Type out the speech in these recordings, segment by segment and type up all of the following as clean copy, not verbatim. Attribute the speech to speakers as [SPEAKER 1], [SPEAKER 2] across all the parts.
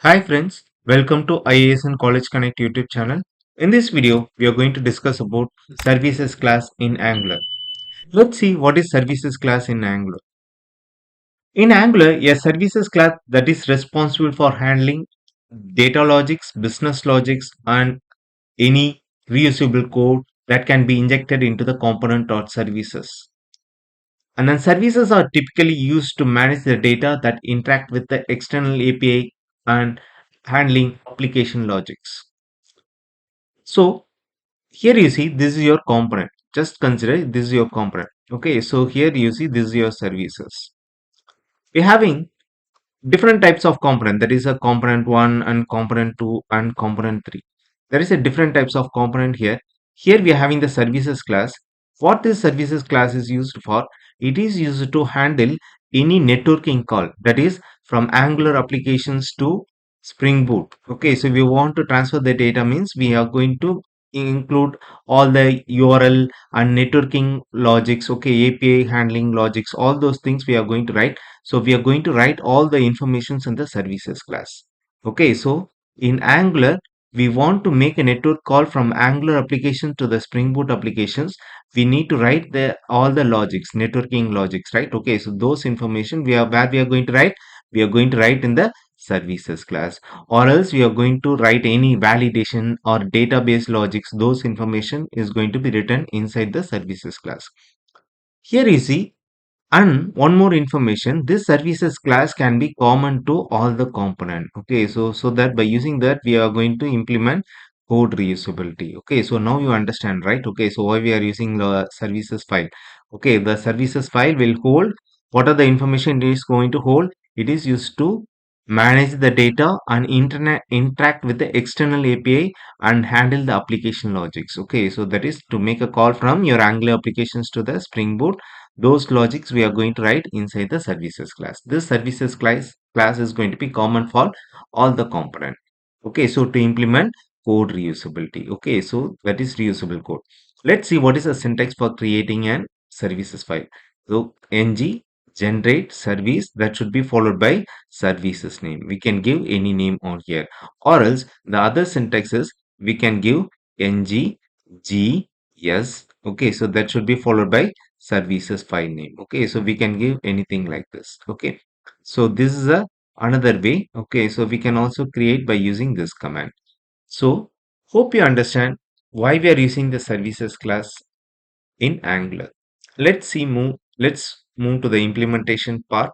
[SPEAKER 1] Hi friends, welcome to IAS and College Connect YouTube channel. In this video, we are going to discuss about services class in Angular. Let's see what is services class in Angular. In Angular, a services class that is responsible for handling data logics, business logics, and any reusable code that can be injected into the component or services. And then services are typically used to manage the data that interact with the external API and handling application logics. So here you see this is your component. Just consider this is your component. Okay, so here you see this is your services. We're having different types of component. That is a component 1 and component 2 and component 3. There is a different types of component here. Here we are having the services class. What this services class is used for? It is used to handle any networking call, that is from Angular applications to Spring Boot. Okay, so we want to transfer the data means we are going to include all the URL and networking logics. Okay, API handling logics, all those things we are going to write. So we are going to write all the informations in the services class. Okay, so in Angular, we want to make a network call from Angular application to the Spring Boot applications. We need to write the all the logics, networking logics, right? Okay, so those information we are where we are going to write. We are going to write in the services class, or else we are going to write any validation or database logics. Those information is going to be written inside the services class. Here you see, and one more information, this services class can be common to all the component. Okay, so that by using that we are going to implement code reusability. Okay, so now you understand, right? Okay, so why we are using the services file. Okay, the services file will hold what are the information it is going to hold. It is used to manage the data and internet interact with the external API and handle the application logics. Okay, so that is to make a call from your Angular applications to the Spring Boot. Those logics we are going to write inside the services class. This services class is going to be common for all the component. Okay, so to implement code reusability. Okay, so that is reusable code. Let's see what is the syntax for creating an services file. So ng generate service, that should be followed by services name. We can give any name on here, or else the other syntax is we can give ng gs. Okay, so that should be followed by services file name. Okay, so we can give anything like this. Okay, so this is a another way. Okay, so we can also create by using this command. So hope you understand why we are using the services class in Angular. Let's move to the implementation part.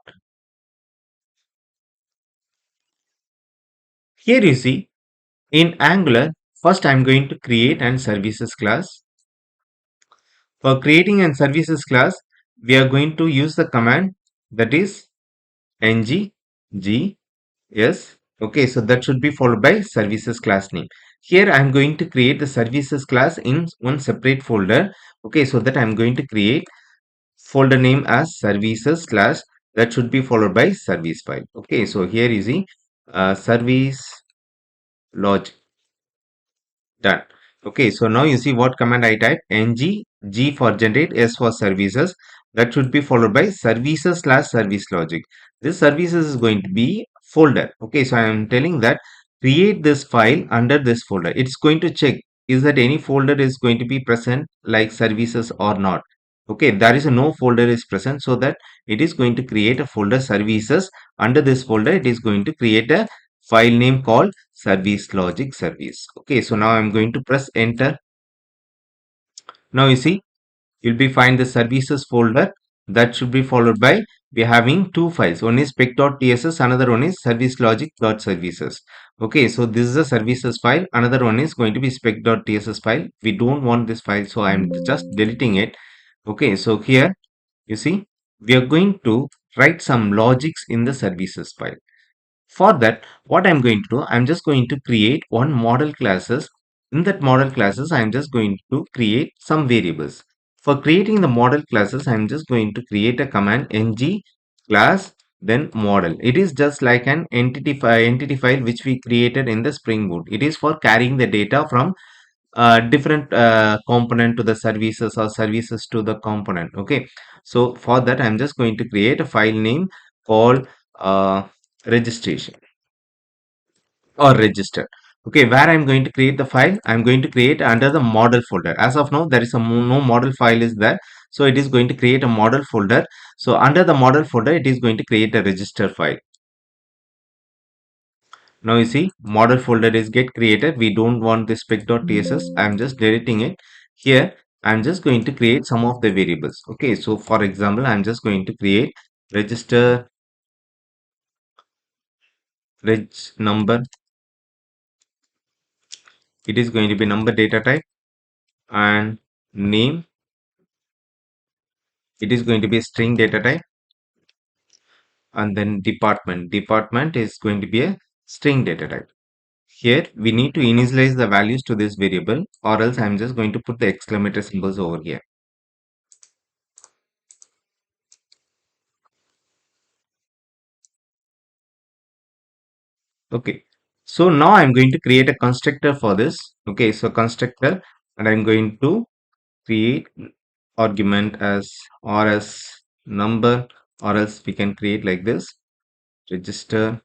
[SPEAKER 1] Here you see, in Angular, first I'm going to create an services class. For creating an services class, we are going to use the command, that is ng g yes. Okay, so that should be followed by services class name. Here I'm going to create the services class in one separate folder. Okay, so that I'm going to create folder name as services slash, that should be followed by service file. Okay, so here you see service log done. Okay, so now you see what command I type, ng g for generate, s for services, that should be followed by services slash service logic. This services is going to be folder. Okay, so I am telling that create this file under this folder. It's going to check is that any folder is going to be present like services or not. Okay, there is no folder is present, so that it is going to create a folder services. Under this folder it is going to create a file name called service logic service. Okay, so now I'm going to press enter. Now you see, you'll be find the services folder, that should be followed by we are having two files. One is spec.tss, another one is service logic.services. Okay, so this is a services file, another one is going to be spec.tss file. We don't want this file, so I'm just deleting it. Okay, so here you see, we are going to write some logics in the services file. For that, what I'm going to do, I'm just going to create one model classes. In that model classes, I'm just going to create some variables. For creating the model classes, I'm just going to create a command ng class then model. It is just like an entity file which we created in the Spring Boot. It is for carrying the data from different component to the services or services to the component. Okay, so for that I'm just going to create a file name called registration. or register. Okay, where I'm going to create the file, I'm going to create under the model folder. As of now, there is no model file is there, so it is going to create a model folder. So under the model folder, it is going to create a register file. Now you see model folder is get created. We don't want this spec.tss. I'm just deleting it. Here I'm just going to create some of the variables. Okay, so for example, I'm just going to create register reg number. It is going to be number data type, and name, it is going to be a string data type, and then department is going to be a string data type. Here we need to initialize the values to this variable, or else I'm just going to put the exclamation symbols over here. Okay, so now I'm going to create a constructor for this. Okay, so constructor, and I'm going to create argument as or as number, or else we can create like this register.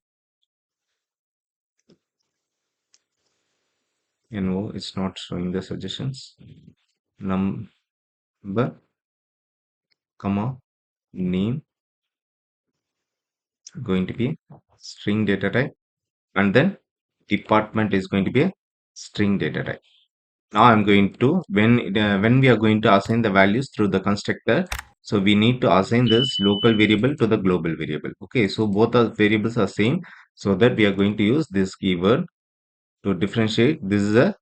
[SPEAKER 1] No, it's not showing the suggestions. Number, comma, name, going to be string data type, and then department is going to be a string data type. Now I'm going to when we are going to assign the values through the constructor, so we need to assign this local variable to the global variable. Okay, so both the variables are same, so that we are going to use this keyword to differentiate. This is a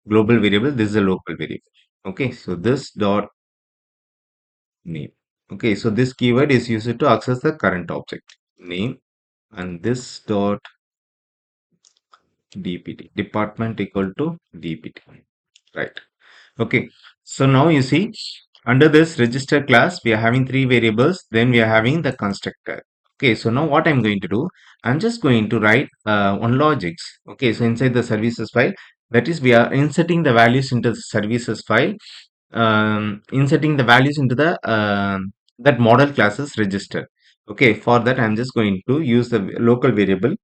[SPEAKER 1] global variable, this is a local variable. Okay, so this dot name. Okay, so this keyword is used to access the current object name, and this dot dpt, department equal to dpt, right? Okay, so now you see under this register class we are having three variables, then we are having the constructor. Okay, so now what I'm going to do, I'm just going to write one logics. Okay, so inside the services file, that is we are inserting the values into the services file, inserting the values into the that model classes register. Okay, for that I'm just going to use the local variable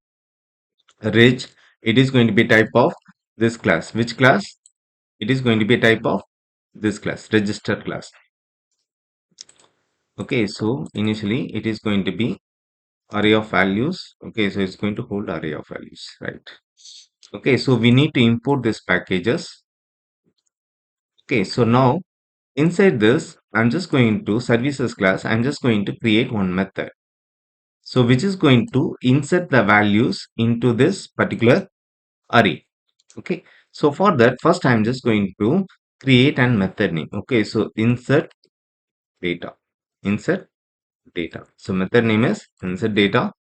[SPEAKER 1] reg. It is going to be type of this class. Which class? It is going to be a type of this class, register class. Okay, so initially it is going to be array of values. Okay, so it's going to hold array of values, right? Okay, so we need to import these packages. Okay, so now inside this, I'm just going to services class, I'm just going to create one method. So which is going to insert the values into this particular array. Okay, so for that, first I'm just going to create an method name. Okay, so insert data, insert data. So method name is insert data.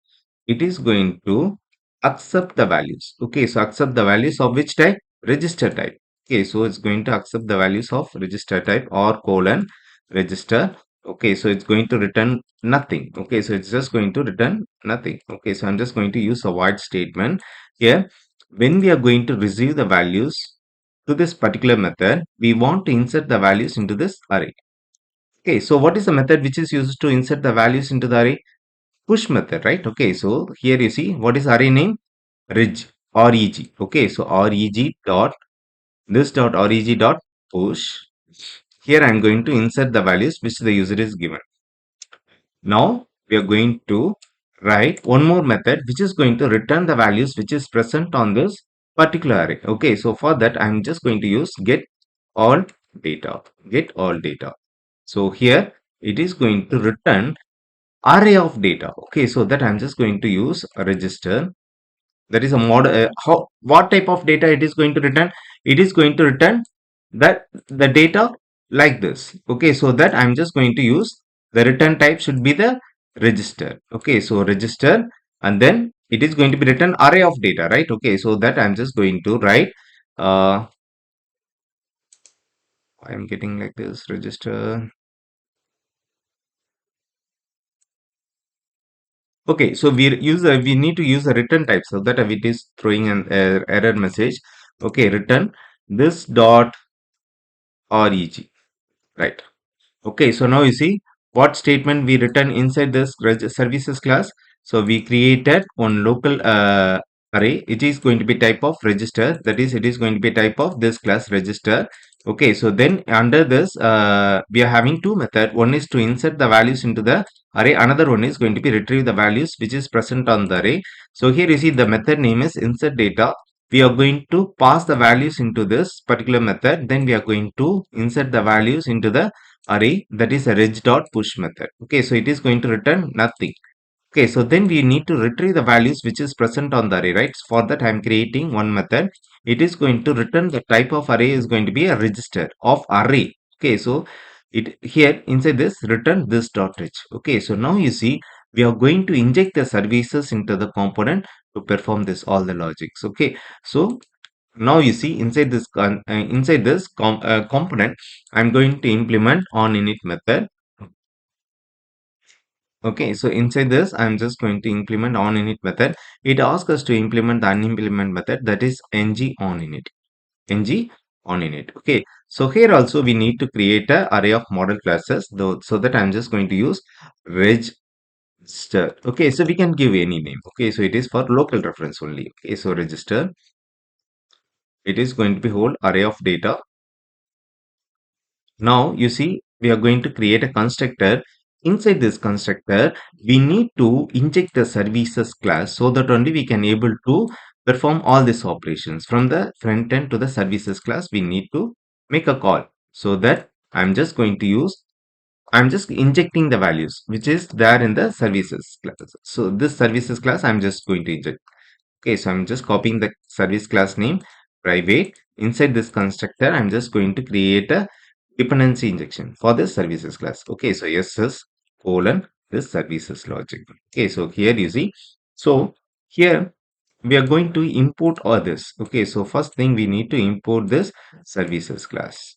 [SPEAKER 1] It is going to accept the values. Okay, so accept the values of which type? Register type. Okay, so it's going to accept the values of register type or colon register. Okay, so it's going to return nothing. Okay, so it's just going to return nothing. Okay, so I'm just going to use a void statement here. When we are going to receive the values to this particular method, we want to insert the values into this array. Okay, so what is the method which is used to insert the values into the array? Push method, right? Okay, so here you see what is array name? Reg. Okay, so reg dot this dot reg dot push. Here I am going to insert the values which the user is given. Now we are going to write one more method which is going to return the values which is present on this particular array. Okay, so for that I am just going to use get all data. Get all data. So here it is going to return array of data. Okay, so that I'm just going to use a register. That is a mod. How what type of data it is going to return? It is going to return that the data like this. Okay, so that I'm just going to use the return type should be the register. Okay, so register, and then it is going to be return array of data, right? Okay, so that I'm just going to write. I'm getting like this register. Okay, so we need to use a return type so that it is throwing an error message. Okay, return this dot reg, right? Okay, so now you see what statement we return inside this services class. So we created one local array, it is going to be type of register, that is it is going to be type of this class register. Okay, so then under this we are having two method. One is to insert the values into the array, another one is going to be retrieve the values which is present on the array. So here you see the method name is insert data. We are going to pass the values into this particular method, then we are going to insert the values into the array, that is a reg.push method. Okay, so it is going to return nothing. Okay, so then we need to retrieve the values which is present on the array, right? For that, I'm creating one method. It is going to return the type of array is going to be a register of array. Okay, so it here inside this return this dot rich. Okay, so now you see we are going to inject the services into the component to perform this all the logics. Okay, so now you see inside this component, I'm going to implement on init method. Okay, so inside this, I'm just going to implement on init method. It asks us to implement the unimplement method, that is ng on init. ng on init. Okay, so here also we need to create a array of model classes, though, so that I'm just going to use register. Okay, so we can give any name. Okay, so it is for local reference only. Okay, so register. It is going to be whole array of data. Now you see we are going to create a constructor. Inside this constructor, we need to inject the services class so that only we can able to perform all these operations. From the front end to the services class, we need to make a call. So that I'm just injecting the values which is there in the services class. So this services class I'm just going to inject. Okay, so I'm just copying the service class name private. Inside this constructor, I'm just going to create a dependency injection for this services class. Okay, so SS colon this services logic. Okay, so here you see. So here we are going to import all this. Okay, so first thing we need to import this services class.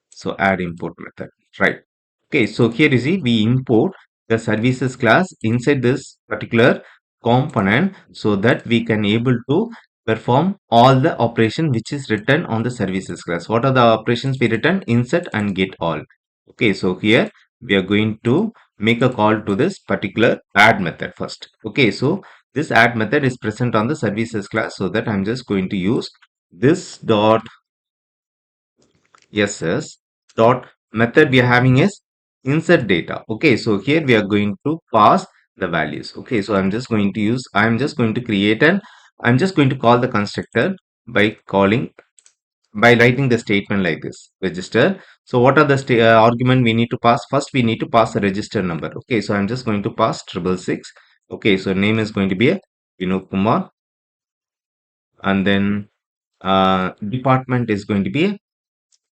[SPEAKER 1] So add import method, right? Okay, so here you see we import the services class inside this particular component so that we can able to perform all the operation which is written on the services class. What are the operations we return? Insert and get all. Okay, so here we are going to make a call to this particular add method first. Okay, so this add method is present on the services class, so that I'm just going to use this dot ss dot method we are having is insert data. Okay, so here we are going to pass the values. Okay, so I'm just going to create an I'm just going to call the constructor by writing the statement like this register. So what are the argument we need to pass? First we need to pass the register number. Okay, so I'm just going to pass 666. Okay, so name is going to be a Kumar, and then department is going to be a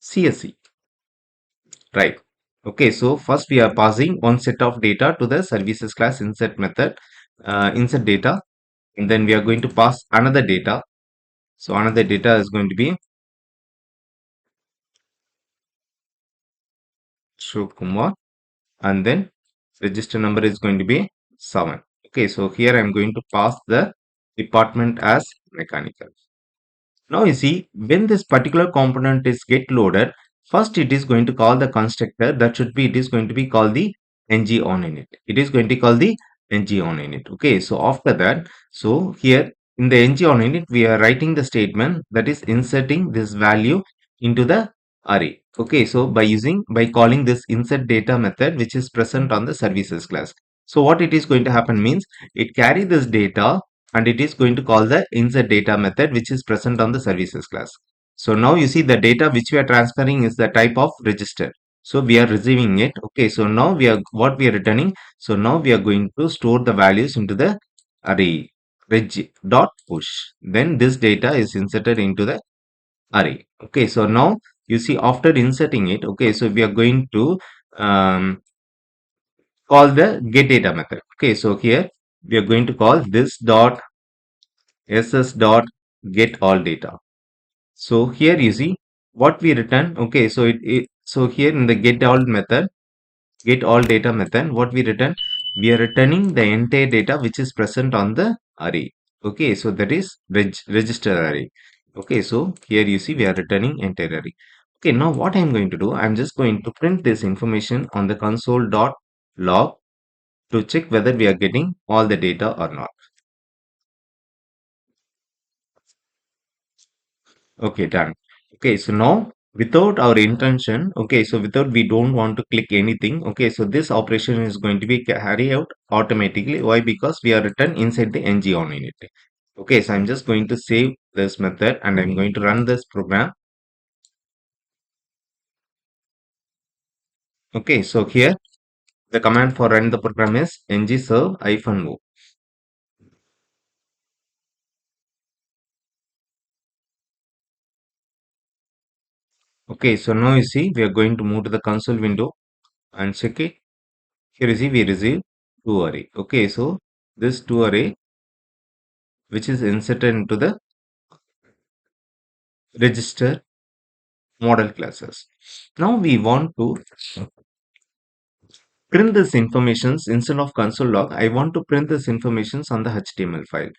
[SPEAKER 1] CSE. Right. Okay, so first we are passing one set of data to the services class insert method, insert data, and then we are going to pass another data. So another data is going to be Kumar, and then register number is going to be 7. Okay, so here I am going to pass the department as mechanical. Now you see when this particular component is get loaded, first it is going to call the constructor, that should be it is going to be called the ng on init. It is going to call the ng on init. Okay, so after that, so here in the ng on init we are writing the statement that is inserting this value into the array. Okay, so by calling this insert data method which is present on the services class. So what it is going to happen means it carry this data and it is going to call the insert data method which is present on the services class. So now you see the data which we are transferring is the type of register. So we are receiving it. Okay, so now what we are returning. So now we are going to store the values into the array reg.push. Then this data is inserted into the array. Okay, so now you see after inserting it, okay, so we are going to call the get data method. Okay, so here we are going to call this dot ss dot get all data. So here you see what we return. Okay, so so here in the get all data method, what we return, we are returning the entire data which is present on the array. Okay, so that is register array. Okay, so here you see we are returning entire array. Okay, now what I'm going to do, I'm just going to print this information on the console dot log to check whether we are getting all the data or not. Okay, done. Okay, so now without our intention, okay, so without we don't want to click anything, okay, so this operation is going to be carried out automatically. Why? Because we are written inside the ng on unit. Okay, so I'm just going to save this method and I'm going to run this program. Okay, so here the command for run the program is ng serve -o. Okay, so now you see we are going to move to the console window and check it. Here you see we receive two array. Okay, so this two array which is inserted into the register model classes. Now we want to print this informations instead of console log. I want to print this informations on the HTML file.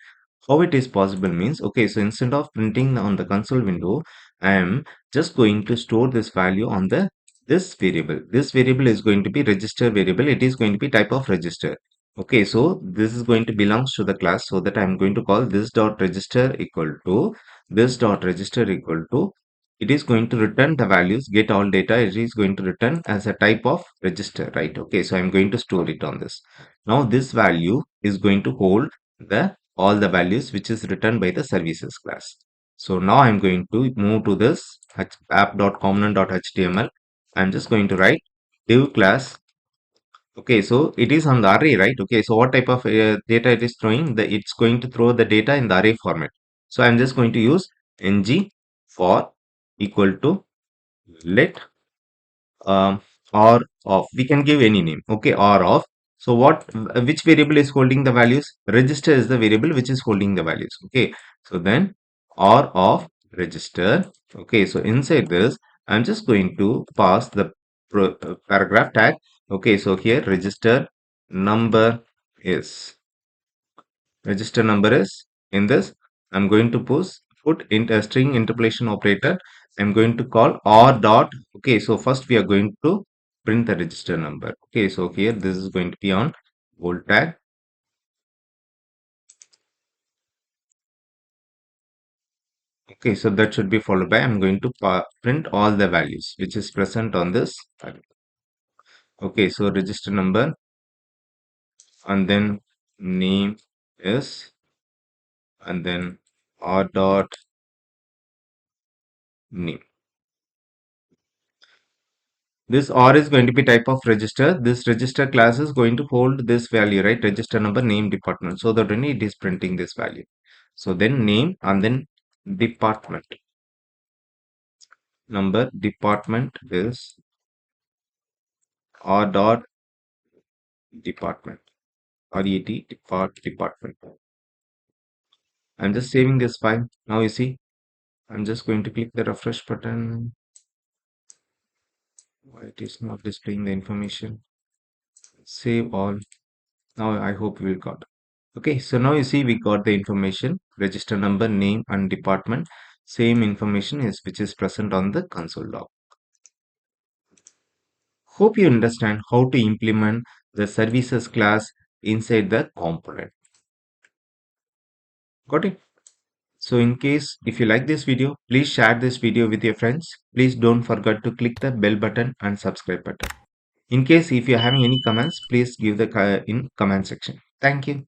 [SPEAKER 1] How it is possible means, okay, so instead of printing on the console window, I am just going to store this value on the this variable. This variable is going to be register variable. It is going to be type of register. Okay, so this is going to belongs to the class, so that I am going to call this dot register equal to this dot register equal to, it is going to return the values, get all data. It is going to return as a type of register, right? Okay, so I'm going to store it on this. Now this value is going to hold the all the values which is written by the services class. So now I'm going to move to this app.component.html. I'm just going to write div class. Okay, so it is on the array, right? Okay, so what type of data it is throwing? It's going to throw the data in the array format. So I'm just going to use ng for equal to let or of. We can give any name. Okay, or of. So what, which variable is holding the values? Register is the variable which is holding the values. Okay, so then or of register. Okay, so inside this I'm just going to pass the paragraph tag. Okay, so here number is register number is in this. I'm going to put in a string interpolation operator. I'm going to call or dot. Okay, so first we are going to print the register number. Okay, so here this is going to be on bold tag. Okay, so that should be followed by, I'm going to print all the values which is present on this file. Okay, so register number and then name is, and then r dot name. This R is going to be type of register. This register class is going to hold this value, right? Register number, name, department. So that only it is printing this value. So then name and then department. Number department is R dot department. RET department. I'm just saving this file. Now you see, I'm just going to click the refresh button. Why it is not displaying the information? Save all. Now I hope we will got. Okay, so now you see we got the information, register number, name and department. Same information is which is present on the console log. Hope you understand how to implement the services class inside the component. Got it? So in case if you like this video, please share this video with your friends. Please don't forget to click the bell button and subscribe button. In case if you're having any comments, please give the in comment section. Thank you.